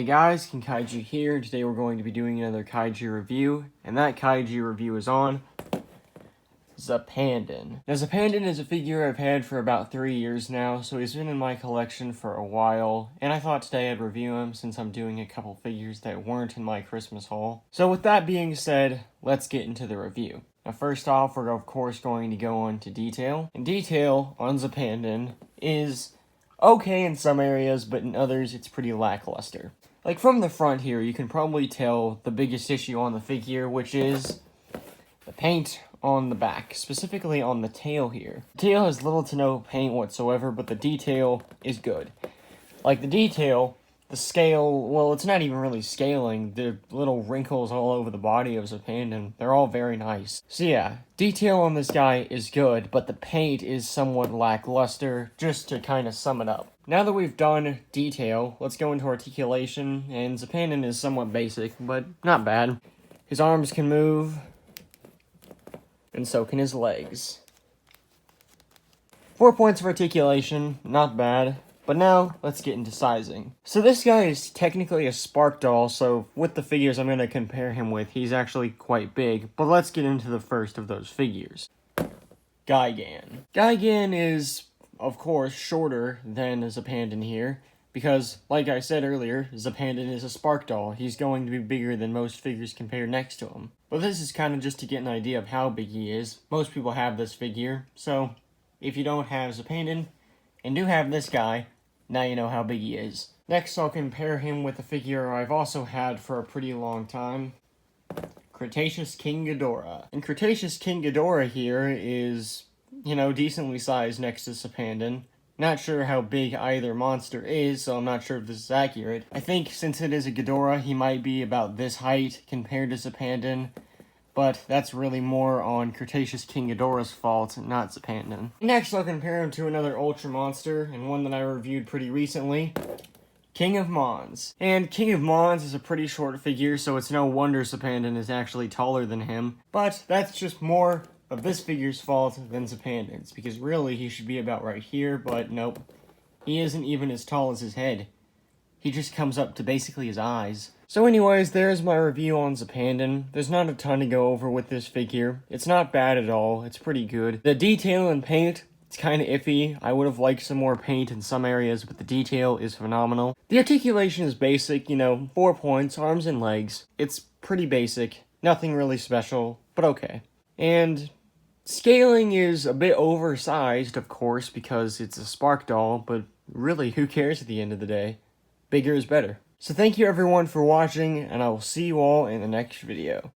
Hey guys, Kaiju here. Today we're going to be doing another Kaiju review, and that Kaiju review is on Zeppandon. Now, Zeppandon is a figure I've had for about 3 years now, so he's been in my collection for a while, and I thought today I'd review him since I'm doing a couple figures that weren't in my Christmas haul. So with that being said, let's get into the review. Now, first off, we're of course going to go into detail, and detail on Zeppandon is okay in some areas, but in others it's pretty lackluster. Like, from the front here, you can probably tell the biggest issue on the figure, which is the paint on the back, specifically on the tail here. The tail has little to no paint whatsoever, but the detail is good. Like, the detail, the scale, well, it's not even really scaling. The little wrinkles all over the body of Zeppandon, they're all very nice. So yeah, detail on this guy is good, but the paint is somewhat lackluster, just to kind of sum it up. Now that we've done detail, let's go into articulation, and Zeppandon is somewhat basic, but not bad. His arms can move, and so can his legs. 4 points of articulation, not bad. But now, let's get into sizing. So this guy is technically a Spark doll, so with the figures I'm going to compare him with, he's actually quite big. But let's get into the first of those figures. Gigan. Gigan is, of course, shorter than Zeppandon here, because, like I said earlier, Zeppandon is a Spark doll. He's going to be bigger than most figures compared next to him. But this is kind of just to get an idea of how big he is. Most people have this figure, so if you don't have Zeppandon, and do have this guy, now you know how big he is. Next, I'll compare him with a figure I've also had for a pretty long time, Cretaceous King Ghidorah. And Cretaceous King Ghidorah here is, decently sized next to Zeppandon. Not sure how big either monster is, so I'm not sure if this is accurate. I think since it is a Ghidorah, he might be about this height compared to Zeppandon, but that's really more on Cretaceous King Ghidorah's fault, not Zeppandon. Next, I'll compare him to another Ultra monster, and one that I reviewed pretty recently, King of Mons. And King of Mons is a pretty short figure, so it's no wonder Zeppandon is actually taller than him. But that's just more of this figure's fault than Zeppandon's, because really he should be about right here, but nope. He isn't even as tall as his head. He just comes up to basically his eyes. So anyways, there's my review on Zeppandon. There's not a ton to go over with this figure. It's not bad at all. It's pretty good. The detail and paint, it's kind of iffy. I would have liked some more paint in some areas, but the detail is phenomenal. The articulation is basic, 4 points, arms and legs. It's pretty basic. Nothing really special, but okay. And scaling is a bit oversized, of course, because it's a Spark doll, but really, who cares at the end of the day? Bigger is better. So thank you everyone for watching, and I will see you all in the next video.